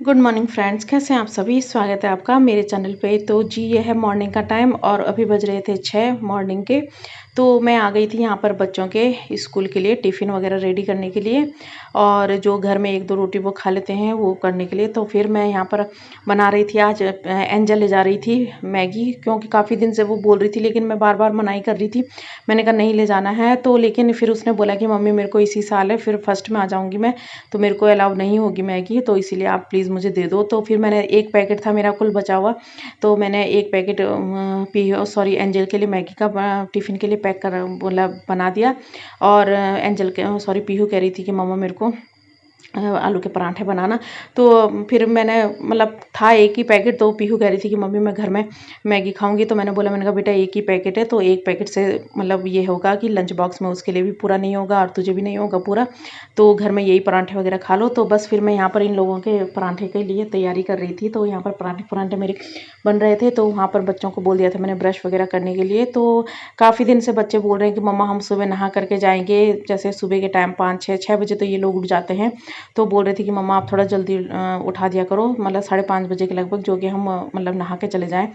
Good morning friends, कैसे हैं आप सभी। स्वागत है आपका मेरे चैनल पे। तो जी ये है मॉर्निंग का टाइम और अभी बज रहे थे 6 मॉर्निंग के। तो मैं आ गई थी यहाँ पर बच्चों के स्कूल के लिए टिफ़िन वगैरह रेडी करने के लिए, और जो घर में एक दो रोटी वो खा लेते हैं वो करने के लिए। तो फिर मैं यहाँ पर बना रही थी। आज एंजल ले जा रही थी मैगी, क्योंकि काफ़ी दिन से वो बोल रही थी, लेकिन मैं बार बार मनाही कर रही थी। मैंने कहा नहीं ले जाना है तो, लेकिन फिर उसने बोला कि मम्मी मेरे को इसी साल है, फिर फर्स्ट में आ जाऊँगी मैं, तो मेरे को अलाउ नहीं होगी मैगी, तो इसीलिए आप प्लीज़ मुझे दे दो। तो फिर मैंने एक पैकेट था मेरा कुल बचा हुआ, तो मैंने एक पैकेट एंजल के लिए मैगी का टिफ़िन के लिए पैक कर बोला बना दिया। और एंजल के पीहू कह रही थी कि मम्मा मेरे को आलू के पराठे बनाना। तो फिर मैंने मतलब था एक ही पैकेट, तो पीहू कह रही थी कि मम्मी मैं घर में मैगी खाऊंगी। तो मैंने कहा बेटा एक ही पैकेट है, तो एक पैकेट से मतलब ये होगा कि लंच बॉक्स में उसके लिए भी पूरा नहीं होगा और तुझे भी नहीं होगा पूरा, तो घर में यही पराठे वगैरह खा लो। तो बस फिर मैं यहाँ पर इन लोगों के पराठे के लिए तैयारी कर रही थी। तो यहाँ पर पराठे मेरे बन रहे थे, तो वहाँ पर बच्चों को बोल दिया था मैंने ब्रश वगैरह करने के लिए। तो काफ़ी दिन से बच्चे बोल रहे हैं कि मम्मा हम सुबह नहा करके जाएंगे, जैसे सुबह के टाइम 5-6 बजे तो ये लोग उठ जाते हैं। तो बोल रहे थे कि मम्मा आप थोड़ा जल्दी उठा दिया करो, मतलब 5:30 बजे के लगभग, जो कि हम मतलब नहा के चले जाएं।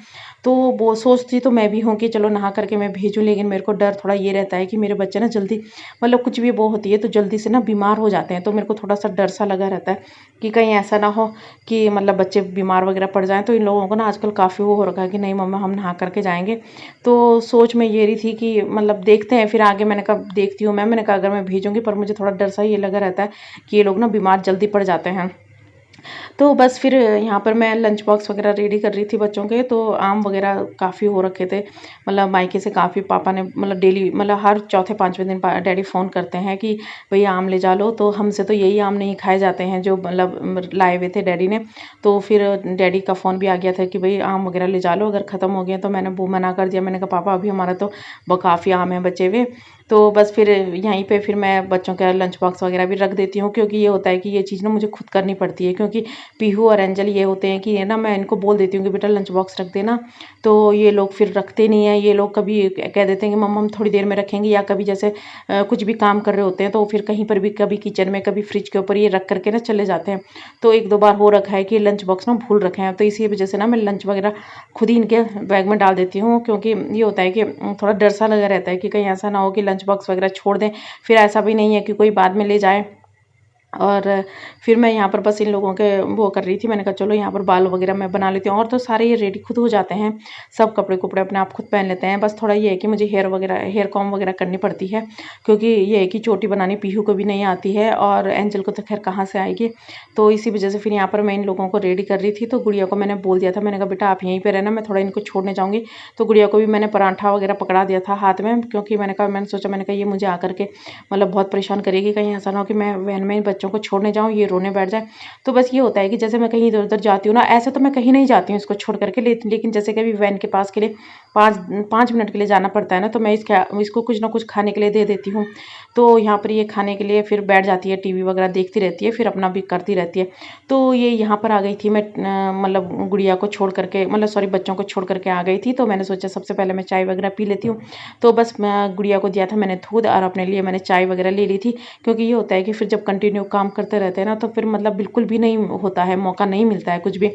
तो वो सोचती तो मैं भी हूँ कि चलो नहा करके मैं भेजूँ, लेकिन मेरे को डर थोड़ा ये रहता है कि मेरे बच्चे ना जल्दी मतलब कुछ भी वो होती है तो जल्दी से ना बीमार हो जाते हैं। तो मेरे को थोड़ा सा डर सा लगा रहता है कि कहीं ऐसा ना हो कि मतलब बच्चे बीमार वगैरह पड़ जाएं। तो इन लोगों को ना आजकल काफ़ी वो हो रखा है कि नहीं मम्मा हम नहा करके जाएंगे। तो सोच में ये रही थी कि मतलब देखते हैं फिर आगे। मैंने कहा देखती हूँ मैंने कहा अगर मैं भेजूँगी, पर मुझे थोड़ा डर सा ये लगा रहता है कि ये लोग ना बीमार जल्दी पड़ जाते हैं। तो बस फिर यहाँ पर मैं लंच बॉक्स वगैरह रेडी कर रही थी बच्चों के। तो आम वगैरह काफ़ी हो रखे थे, मतलब मायके से काफ़ी पापा ने मतलब डेली मतलब हर चौथे पाँचवें दिन डैडी फ़ोन करते हैं कि भैया आम ले जा लो। तो हमसे तो यही आम नहीं खाए जाते हैं जो मतलब लाए हुए थे डैडी ने। तो फिर डैडी का फ़ोन भी आ गया था कि भाई आम वगैरह ले जा लो, अगर ख़त्म हो गए। तो मैंने वो मना कर दिया। मैंने कहा पापा अभी हमारा तो काफ़ी आम है बचे हुए। तो बस फिर यहीं पे फिर मैं बच्चों का लंच बॉक्स वगैरह भी रख देती हूँ, क्योंकि ये होता है कि ये चीज़ ना मुझे खुद करनी पड़ती है, क्योंकि पीहू और एंजल ये होते हैं कि है ना, मैं इनको बोल देती हूँ कि बेटा लंच बॉक्स रख देना, तो ये लोग फिर रखते नहीं हैं। ये लोग कभी कह देते हैं कि मम्मा हम थोड़ी देर में रखेंगे, या कभी जैसे कुछ भी काम कर रहे होते हैं तो फिर कहीं पर भी कभी किचन में कभी फ्रिज के ऊपर ये रख करके ना चले जाते हैं। तो एक दो बार हो रखा है कि लंच बॉक्स ना भूल रखे हैं, तो इसी वजह से ना मैं लंच वगैरह खुद ही इनके बैग में डाल देती हूँ। क्योंकि ये होता है कि थोड़ा डर सा लगा रहता है कि कहीं ऐसा ना हो कि लंच बॉक्स वगैरह छोड़ दें, फिर ऐसा भी नहीं है कि कोई बाद में ले जाए। और फिर मैं यहाँ पर बस इन लोगों के वो कर रही थी। मैंने कहा चलो यहाँ पर बाल वगैरह मैं बना लेती हूँ, और तो सारे ये रेडी खुद हो जाते हैं, सब कपड़े कपड़े अपने आप खुद पहन लेते हैं। बस थोड़ा ये है कि मुझे हेयर कॉम वगैरह करनी पड़ती है, क्योंकि ये है कि चोटी बनानी पीहू को भी नहीं आती है और एंजल को तो खैर कहाँ से आएगी। तो इसी वजह से फिर यहाँ पर मैं इन लोगों को रेडी कर रही थी। तो गुड़िया को मैंने बोल दिया था, मैंने कहा बेटा आप यहीं पर रहना, मैं थोड़ा इनको छोड़ने जाऊँगी। तो गुड़िया को भी मैंने पराठा वगैरह पकड़ा दिया था हाथ में, क्योंकि मैंने सोचा मैंने कहा ये मुझे आकर के मतलब बहुत परेशान करेगी, कहीं ऐसा ना हो कि मैं वैन में बच्चों को छोड़ने जाऊँ ये रोने बैठ जाए। तो बस ये होता है कि जैसे मैं कहीं इधर उधर जाती हूँ ना, ऐसे तो मैं कहीं नहीं जाती हूँ इसको छोड़ करके, लेकिन जैसे कभी वैन के पास के लिए 5 मिनट के लिए जाना पड़ता है ना, तो मैं इसको कुछ ना कुछ खाने के लिए दे देती हूँ। तो यहाँ पर ये खाने के लिए फिर बैठ जाती है, टीवी वगैरह देखती रहती है, फिर अपना भी करती रहती है। तो ये यहाँ पर आ गई थी मैं, मतलब गुड़िया को छोड़ करके, मतलब बच्चों को छोड़ करके आ गई थी। तो मैंने सोचा सबसे पहले मैं चाय वगैरह पी लेती हूँ। तो बस मैं गुड़िया को दिया था मैंने दूध, और अपने लिए मैंने चाय वगैरह ले ली थी। क्योंकि ये होता है कि फिर जब कंटिन्यू काम करते रहते हैं ना, तो फिर मतलब बिल्कुल भी नहीं होता है, मौका नहीं मिलता है कुछ भी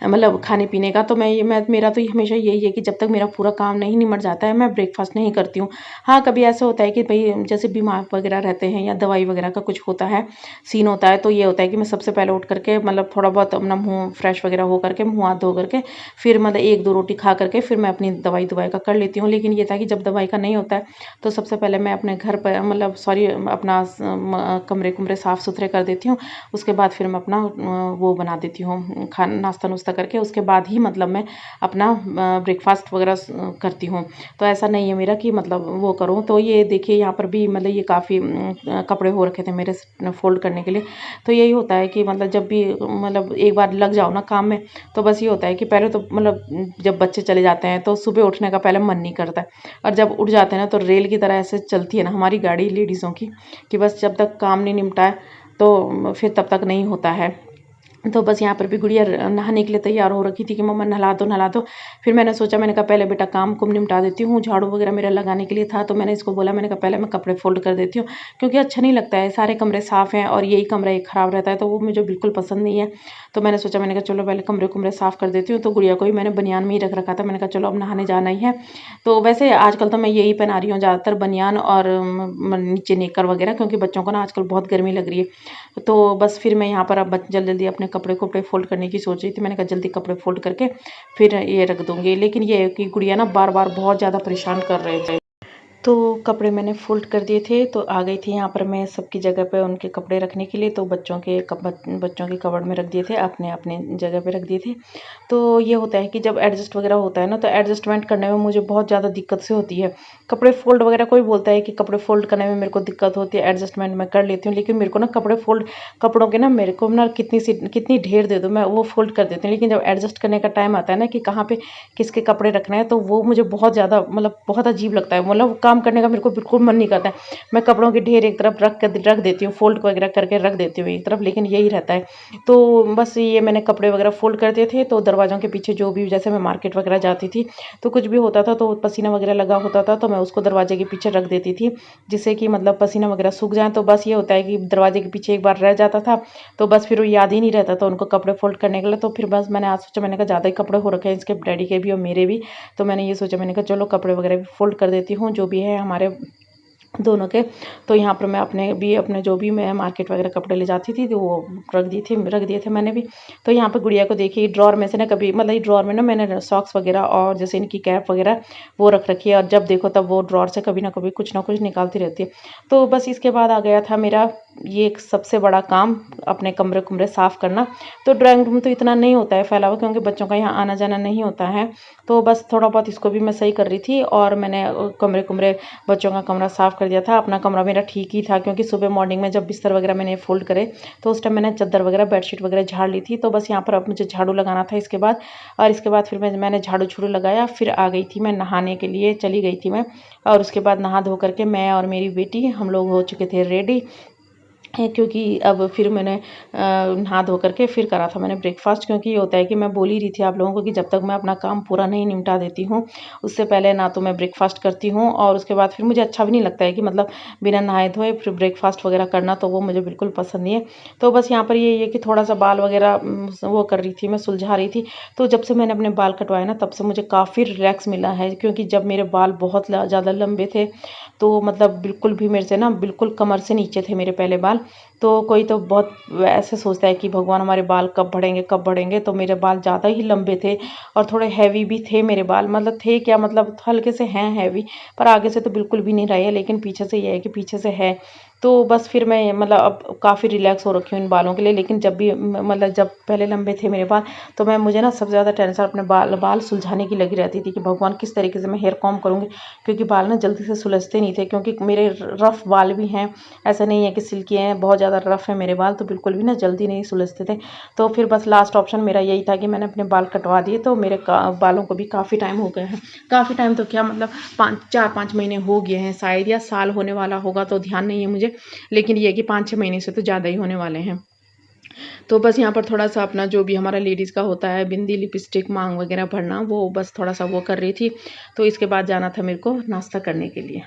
मतलब खाने पीने का। तो मैं मेरा तो हमेशा यही है कि जब तक मेरा पूरा काम नहीं निमट जाता है मैं ब्रेकफास्ट नहीं करती हूँ। हाँ कभी ऐसा होता है कि भाई जैसे बीमार वगैरह रहते हैं या दवाई वगैरह का कुछ होता है, सीन होता है, तो ये होता है कि मैं सबसे पहले उठ करके मतलब थोड़ा बहुत अपना मुँह फ्रेश वगैरह हो करके, मुँह हाथ धो करके, फिर मतलब एक दो रोटी खा करके फिर मैं अपनी दवाई का कर लेती हूँ। लेकिन ये था कि जब दवाई का नहीं होता है तो सबसे पहले मैं अपने घर पर मतलब अपना कमरे कुमरे साफ़ सुथरे कर देती हूँ। उसके बाद फिर मैं अपना वो बना देती हूँ खाना नाश्ता नुश्ता करके, उसके बाद ही मतलब मैं अपना ब्रेकफास्ट वगैरह करती हूँ। तो ऐसा नहीं है मेरा कि मतलब वो करूँ। तो ये देखिए यहाँ पर भी मतलब ये काफ़ी कपड़े हो रखे थे मेरे फोल्ड करने के लिए। तो यही होता है कि मतलब जब भी मतलब एक बार लग जाओ ना काम में, तो बस ये होता है कि पहले तो मतलब जब बच्चे चले जाते हैं तो सुबह उठने का पहले मन नहीं करता है, और जब उठ जाते हैं ना तो रेल की तरह ऐसे चलती है ना हमारी गाड़ी लेडीज़ों की, कि बस जब तक काम नहीं निपटा है तो फिर तब तक नहीं होता है। तो बस यहाँ पर भी गुड़िया नहाने के लिए तैयार हो रखी थी कि मम्मा नहला दो नहला दो। फिर मैंने सोचा, मैंने कहा पहले बेटा काम को निपटा देती हूँ, झाड़ू वगैरह मेरा लगाने के लिए था। तो मैंने इसको बोला, मैंने कहा पहले मैं कपड़े फोल्ड कर देती हूँ, क्योंकि अच्छा नहीं लगता है, सारे कमरे साफ़ हैं और यही कमरा एक ख़राब रहता है, तो वो मुझे बिल्कुल पसंद नहीं है। तो मैंने सोचा, मैंने कहा चलो पहले कमरे साफ़ कर देती हूँ। तो गुड़िया को भी मैंने बनियान में ही रख रखा था, मैंने कहा चलो अब नहाने जाना ही है। तो वैसे आजकल तो मैं यही पहना रही हूँ ज़्यादातर, बनियान और नीचे नेकर वगैरह, क्योंकि बच्चों को ना आजकल बहुत गर्मी लग रही है। तो बस फिर मैं यहाँ पर अब जल्दी जल्दी अपने कपड़े फोल्ड करने की सोच रही थी। मैंने कहा जल्दी कपड़े फोल्ड करके फिर ये रख दूँगी। लेकिन ये है कि गुड़िया ना बार-बार बहुत ज़्यादा परेशान कर रहे थे। तो कपड़े मैंने फ़ोल्ड कर दिए थे, तो आ गई थी यहाँ पर मैं सबकी जगह पे उनके कपड़े रखने के लिए। तो बच्चों के कबर्ड में रख दिए थे, अपने जगह पे रख दिए थे। तो ये होता है कि जब एडजस्ट वगैरह होता है ना, तो एडजस्टमेंट करने में मुझे बहुत ज़्यादा दिक्कत से होती है। कपड़े फ़ोल्ड वगैरह, कोई बोलता है कि कपड़े फ़ोल्ड करने में मेरे को दिक्कत होती है, एडजस्टमेंट मैं कर लेती हूँ। लेकिन मेरे को ना कपड़ों के ना, मेरे को ना कितनी ढेर दे दो, मैं वो फ़ोल्ड कर देती हूँ। लेकिन जब एडजस्ट करने का टाइम आता है ना, कि कहाँ पे किसके कपड़े रखने हैं, तो वो मुझे बहुत ज़्यादा मतलब बहुत अजीब लगता है। मतलब काम करने का मेरे को बिल्कुल मन नहीं करता है। मैं कपड़ों के ढेर एक तरफ रख देती हूँ, फ़ोल्ड वगैरह करके रख देती हूँ एक तरफ, लेकिन यही रहता है। तो बस ये मैंने कपड़े वगैरह फ़ोल्ड कर दिए थे। तो दरवाज़ों के पीछे जो भी, जैसे मैं मार्केट वगैरह जाती थी, तो कुछ भी होता था, तो पसीना वगैरह लगा होता था, तो मैं उसको दरवाजे के पीछे रख देती थी, जिससे कि मतलब पसीना वगैरह सूख जाए। तो बस ये होता है कि दरवाजे के पीछे एक बार रह जाता था, तो बस फिर वो याद ही नहीं रहता था उनको कपड़े फ़ोल्ड करने के लिए। तो फिर बस मैंने आज सोचा, मैंने कहा ज़्यादा ही कपड़े हो रखे हैं इसके डैडी के भी और मेरे भी। तो मैंने ये सोचा, मैंने कहा चलो कपड़े वगैरह भी फ़ोल्ड कर देती हूँ, जो भी है हमारे दोनों के। तो यहाँ पर मैं अपने जो भी मैं मार्केट वगैरह कपड़े ले जाती थी, तो वो रख दिए थे मैंने भी। तो यहाँ पे गुड़िया को देखिए, ड्रॉर में से ना कभी, मतलब ड्रॉर में ना मैंने सॉक्स वगैरह और जैसे इनकी कैप वगैरह वो रख रखी है, और जब देखो तब वो ड्रॉर से कभी ना कभी कुछ ना कुछ निकालती रहती है। तो बस इसके बाद आ गया था मेरा ये एक सबसे बड़ा काम, अपने कमरे साफ़ करना। तो ड्राइंग रूम तो इतना नहीं होता है फैला हुआ, क्योंकि बच्चों का यहाँ आना जाना नहीं होता है। तो बस थोड़ा बहुत इसको भी मैं सही कर रही थी, और मैंने कमरे बच्चों का कमरा साफ़ कर दिया था। अपना कमरा मेरा ठीक ही था, क्योंकि सुबह मॉर्निंग में जब बिस्तर वगैरह मैंने फ़ोल्ड करे, तो उस टाइम मैंने चादर वगैरह बेडशीट वगैरह झाड़ ली थी। तो बस यहाँ पर अब मुझे झाड़ू लगाना था इसके बाद। और इसके बाद फिर मैंने झाड़ू लगाया, फिर आ गई थी मैं नहाने के लिए, चली गई थी मैं। और उसके बाद नहा धो करके मैं और मेरी बेटी हम लोग हो चुके थे रेडी है, क्योंकि अब फिर मैंने नहा धो करके फिर करा था मैंने ब्रेकफास्ट। क्योंकि ये होता है कि मैं बोल ही रही थी आप लोगों को कि जब तक मैं अपना काम पूरा नहीं निपटा देती हूँ, उससे पहले ना तो मैं ब्रेकफास्ट करती हूँ, और उसके बाद फिर मुझे अच्छा भी नहीं लगता है कि मतलब बिना नहाए धोए फिर ब्रेकफास्ट वगैरह करना, तो वो मुझे बिल्कुल पसंद नहीं है। तो बस यहाँ पर ये कि थोड़ा सा बाल वगैरह वो कर रही थी, मैं सुलझा रही थी। तो जब से मैंने अपने बाल कटवाए ना, तब से मुझे काफ़ी रिलैक्स मिला है, क्योंकि जब मेरे बाल बहुत ज़्यादा लंबे थे, तो मतलब बिल्कुल भी मेरे से ना, बिल्कुल कमर से नीचे थे मेरे पहले बाल। तो कोई तो बहुत ऐसे सोचता है कि भगवान हमारे बाल कब बढ़ेंगे, तो मेरे बाल ज़्यादा ही लंबे थे, और थोड़े हैवी भी थे मेरे बाल। मतलब थे क्या, मतलब हल्के से हैं हैवी, पर आगे से तो बिल्कुल भी नहीं रहे है, लेकिन पीछे से ये है कि पीछे से है। तो बस फिर मैं मतलब अब काफ़ी रिलैक्स हो रखी हूँ इन बालों के लिए। लेकिन जब भी मतलब जब पहले लंबे थे मेरे बाल, तो मुझे ना सबसे ज़्यादा टेंशन अपने बाल सुलझाने की लगी रहती थी, कि भगवान किस तरीके से मैं हेयर कॉम्ब करूँगी, क्योंकि बाल ना जल्दी से सुलझते नहीं थे, क्योंकि मेरे रफ़ बाल भी हैं, ऐसा नहीं है कि सिल्की हैं, बहुत ज़्यादा रफ़ है मेरे बाल, तो बिल्कुल भी ना जल्दी नहीं सुलझते थे। तो फिर बस लास्ट ऑप्शन मेरा यही था कि मैंने अपने बाल कटवा दिए। तो मेरे बालों को भी काफ़ी टाइम हो गया है, काफ़ी टाइम तो क्या मतलब 4-5 महीने हो गए हैं शायद, या साल होने वाला होगा, तो ध्यान नहीं है मुझे। लेकिन ये है कि 5-6 महीने से तो ज़्यादा ही होने वाले हैं। तो बस यहाँ पर थोड़ा सा अपना जो भी हमारा लेडीज़ का होता है, बिंदी लिपस्टिक मांग वगैरह भरना, वो बस थोड़ा सा वो कर रही थी। तो इसके बाद जाना था मेरे को नाश्ता करने के लिए।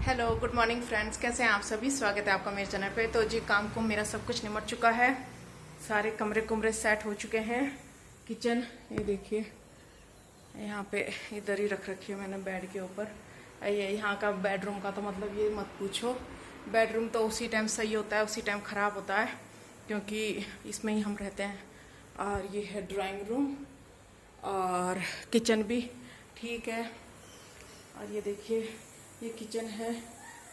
हेलो गुड मॉर्निंग फ्रेंड्स, कैसे हैं आप सभी। स्वागत है आपका मेरे चैनल पे। तो जी काम को मेरा सब कुछ निमट चुका है, सारे कमरे सेट हो चुके हैं। किचन ये देखिए, यहाँ पे इधर ही रख रखी है मैंने बेड के ऊपर। ये यहाँ का बेडरूम का तो मतलब ये मत पूछो, बेडरूम तो उसी टाइम सही होता है उसी टाइम ख़राब होता है, क्योंकि इसमें ही हम रहते हैं। और ये है ड्राइंग रूम, और किचन भी ठीक है। और ये देखिए ये किचन है,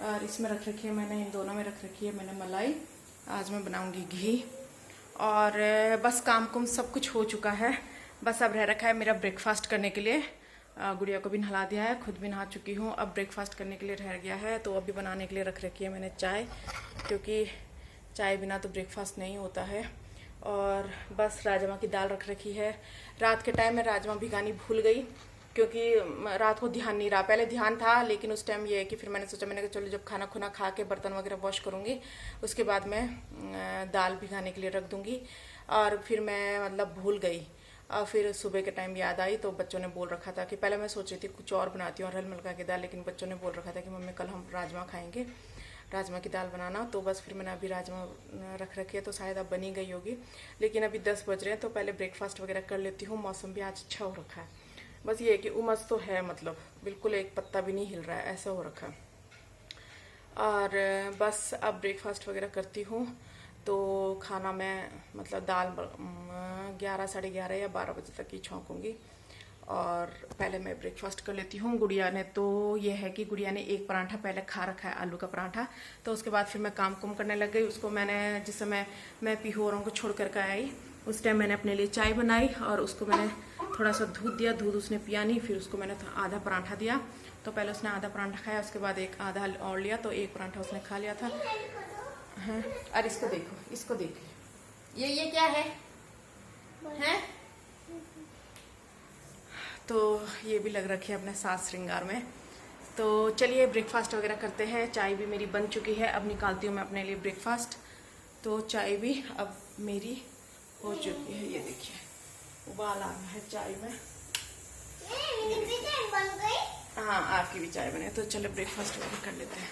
और इसमें रख रखी है मैंने, इन दोनों में रख रखी है मैंने मलाई। आज मैं बनाऊंगी घी। और बस काम कुम सब कुछ हो चुका है, बस अब रह रखा है मेरा ब्रेकफास्ट करने के लिए। गुड़िया को भी नहला दिया है, खुद भी नहा चुकी हूँ, अब ब्रेकफास्ट करने के लिए रह गया है। तो अभी बनाने के लिए रख रखी है मैंने चाय, क्योंकि चाय बिना तो ब्रेकफास्ट नहीं होता है। और बस राजमा की दाल रख रखी है। रात के टाइम में राजमा भिगानी भूल गई, क्योंकि रात को ध्यान नहीं रहा। पहले ध्यान था लेकिन उस टाइम ये है कि फिर मैंने सोचा, मैंने कहा चलो जब खाना खुना खा के बर्तन वगैरह वॉश करूँगी उसके बाद मैं दाल भिगाने के लिए रख दूँगी। और फिर मैं मतलब भूल गई और फिर सुबह के टाइम याद आई तो बच्चों ने बोल रखा था कि पहले मैं सोच रही थी कुछ और बनाती हूँ अरहर मलका की दाल, लेकिन बच्चों ने बोल रखा था कि मम्मी कल हम राजमा खाएंगे, राजमा की दाल बनाना। तो बस फिर मैंने अभी राजमा रख रखी है तो शायद अब बनी गई होगी। लेकिन अभी 10 बज रहे हैं तो पहले ब्रेकफास्ट वगैरह कर लेती हूँ। मौसम भी आज अच्छा हो रखा है, बस ये है कि उमस तो है, मतलब बिल्कुल एक पत्ता भी नहीं हिल रहा है, ऐसा हो रखा है। और बस अब ब्रेकफास्ट वगैरह करती हूँ तो खाना मैं मतलब दाल 11 साढ़े 11 या 12 बजे तक ही छौंकूँगी। और पहले मैं ब्रेकफास्ट कर लेती हूँ। गुड़िया ने तो ये है कि गुड़िया ने एक पराठा पहले खा रखा है, आलू का पराठा। तो उसके बाद फिर मैं काम कुम करने लग गई। उसको मैंने जिस समय मैं पीहोरों को छोड़ कर आई उस टाइम मैंने अपने लिए चाय बनाई और उसको मैंने थोड़ा सा दूध दिया। दूध उसने पिया नहीं, फिर उसको मैंने आधा पराठा दिया। तो पहले उसने आधा पराठा खाया, उसके बाद एक आधा और लिया, तो एक पराठा उसने खा लिया था। हाँ, और इसको देखो, इसको देखो, ये क्या है? हैं? तो ये भी लग रखी है अपने सास श्रृंगार में। तो चलिए ब्रेकफास्ट वगैरह करते हैं। चाय भी मेरी बन चुकी है, अब निकालती हूँ मैं अपने लिए ब्रेकफास्ट। तो चाय भी अब मेरी हो चुकी है, ये देखिए उबाल आ रहा है चाय में। मेरी भी चाय बन गई। हाँ, आपकी भी चाय बने। तो चलो ब्रेकफास्ट वगैरह कर लेते हैं।